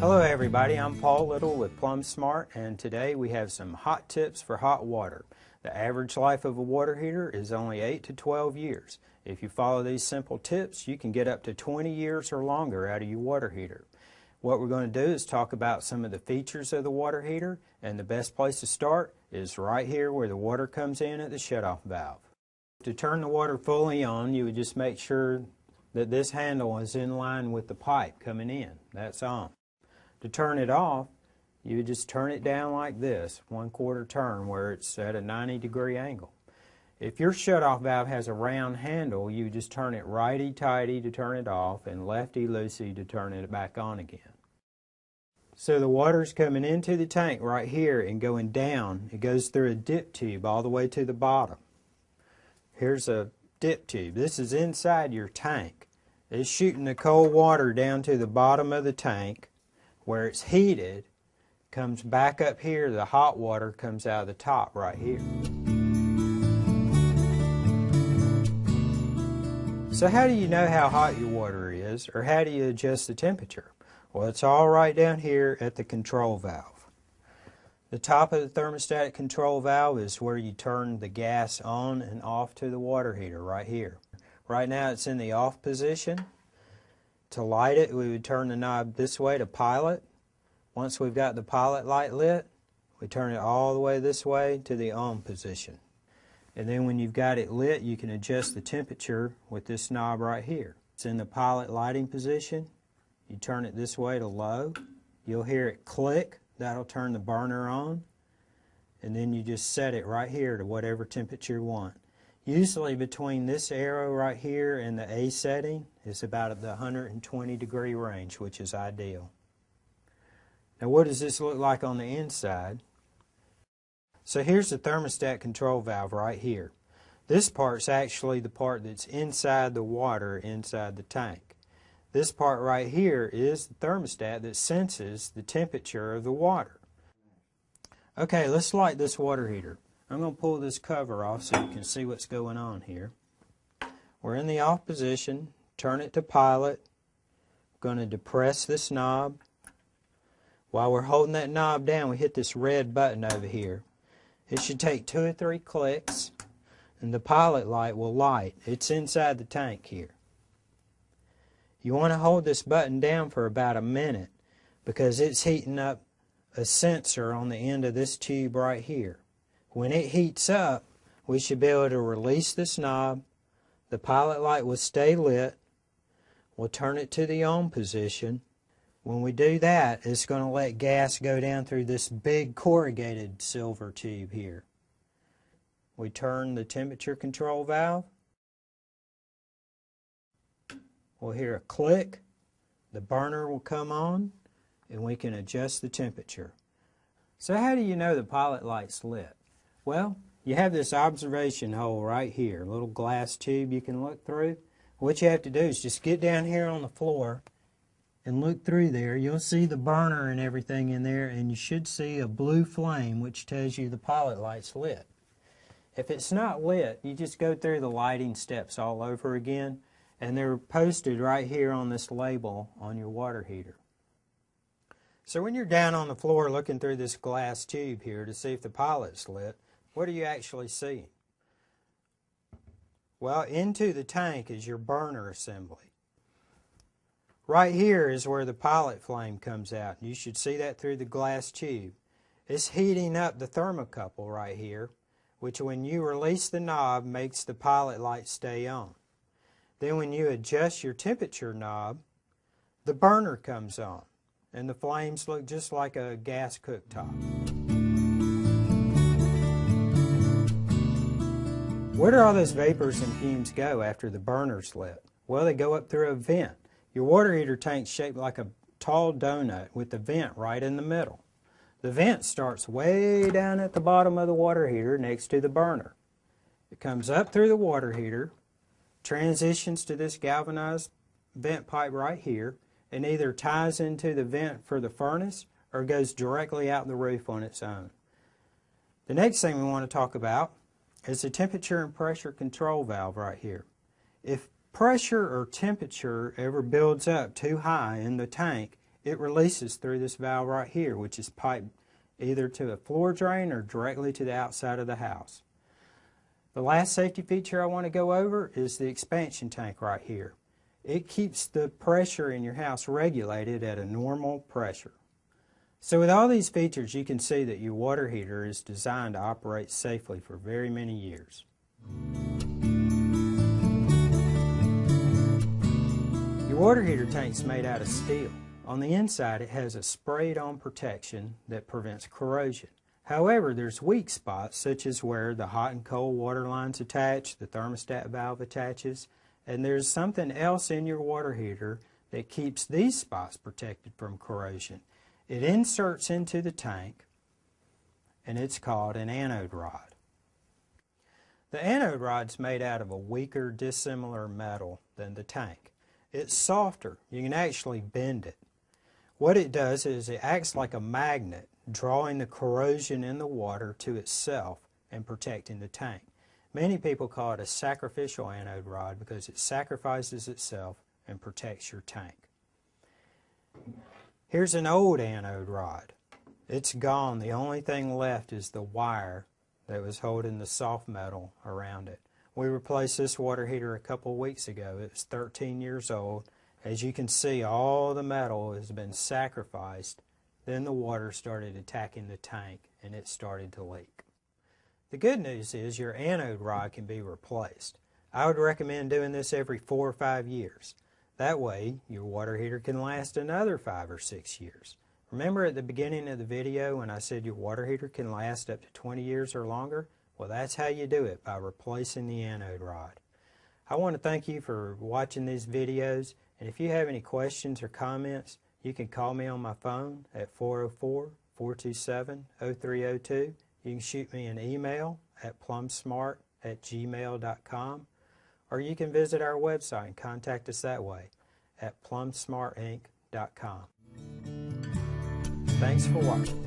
Hello everybody, I'm Paul Little with Plumb Smart, and today we have some hot tips for hot water. The average life of a water heater is only 8 to 12 years. If you follow these simple tips, you can get up to 20 years or longer out of your water heater. What we're going to do is talk about some of the features of the water heater, and the best place to start is right here where the water comes in at the shutoff valve. To turn the water fully on, you would just make sure that this handle is in line with the pipe coming in. That's on. To turn it off, you would just turn it down like this, 1/4 turn, where it's at a 90-degree angle. If your shutoff valve has a round handle, you just turn it righty-tighty to turn it off and lefty-loosey to turn it back on again. So the water's coming into the tank right here and going down. It goes through a dip tube all the way to the bottom. Here's a dip tube. This is inside your tank. It's shooting the cold water down to the bottom of the tank where it's heated, comes back up here. The hot water comes out of the top right here. So how do you know how hot your water is, or how do you adjust the temperature? Well, it's all right down here at the control valve. The top of the thermostatic control valve is where you turn the gas on and off to the water heater right here. Right now it's in the off position. To light it, we would turn the knob this way to pilot. Once we've got the pilot light lit, we turn it all the way this way to the on position. And then when you've got it lit, you can adjust the temperature with this knob right here. It's in the pilot lighting position. You turn it this way to low. You'll hear it click. That'll turn the burner on. And then you just set it right here to whatever temperature you want. Usually between this arrow right here and the A setting is about the 120-degree range, which is ideal. Now what does this look like on the inside? So here's the thermostat control valve right here. This part's actually the part that's inside the water inside the tank. This part right here is the thermostat that senses the temperature of the water. Okay, let's light this water heater. I'm going to pull this cover off so you can see what's going on here. We're in the off position. Turn it to pilot. I'm going to depress this knob. While we're holding that knob down, we hit this red button over here. It should take 2 or 3 clicks and the pilot light will light. It's inside the tank here. You want to hold this button down for about a minute because it's heating up a sensor on the end of this tube right here. When it heats up, we should be able to release this knob. The pilot light will stay lit. We'll turn it to the on position. When we do that, it's going to let gas go down through this big corrugated silver tube here. We turn the temperature control valve. We'll hear a click. The burner will come on and we can adjust the temperature. So how do you know the pilot light's lit? Well, you have this observation hole right here, a little glass tube you can look through. What you have to do is just get down here on the floor and look through there. You'll see the burner and everything in there, and you should see a blue flame which tells you the pilot light's lit. If it's not lit, you just go through the lighting steps all over again, and they're posted right here on this label on your water heater. So when you're down on the floor looking through this glass tube here to see if the pilot's lit, what are you actually seeing? Well, into the tank is your burner assembly. Right here is where the pilot flame comes out. You should see that through the glass tube. It's heating up the thermocouple right here, which when you release the knob makes the pilot light stay on. Then when you adjust your temperature knob, the burner comes on, and the flames look just like a gas cooktop. Where do all those vapors and fumes go after the burner's lit? Well, they go up through a vent. Your water heater tank's shaped like a tall donut with the vent right in the middle. The vent starts way down at the bottom of the water heater next to the burner. It comes up through the water heater, transitions to this galvanized vent pipe right here, and either ties into the vent for the furnace or goes directly out the roof on its own. The next thing we want to talk about is the temperature and pressure control valve right here. If pressure or temperature ever builds up too high in the tank, it releases through this valve right here, which is piped either to a floor drain or directly to the outside of the house. The last safety feature I want to go over is the expansion tank right here. It keeps the pressure in your house regulated at a normal pressure. So with all these features, you can see that your water heater is designed to operate safely for very many years. Your water heater tank is made out of steel. On the inside, it has a sprayed-on protection that prevents corrosion. However, there's weak spots, such as where the hot and cold water lines attach, the thermostat valve attaches, and there's something else in your water heater that keeps these spots protected from corrosion. It inserts into the tank, and it's called an anode rod. The anode rod's made out of a weaker, dissimilar metal than the tank. It's softer. You can actually bend it. What it does is it acts like a magnet, drawing the corrosion in the water to itself and protecting the tank. Many people call it a sacrificial anode rod because it sacrifices itself and protects your tank. Here's an old anode rod. It's gone. The only thing left is the wire that was holding the soft metal around it. We replaced this water heater a couple weeks ago. It was 13 years old. As you can see, all the metal has been sacrificed. Then the water started attacking the tank and it started to leak. The good news is your anode rod can be replaced. I would recommend doing this every 4 or 5 years. That way your water heater can last another 5 or 6 years. Remember at the beginning of the video when I said your water heater can last up to 20 years or longer? Well, that's how you do it, by replacing the anode rod. I want to thank you for watching these videos, and if you have any questions or comments, you can call me on my phone at 404-427-0302. You can shoot me an email at plumsmart@gmail.com, or you can visit our website and contact us that way at plumsmartinc.com. Thanks for watching.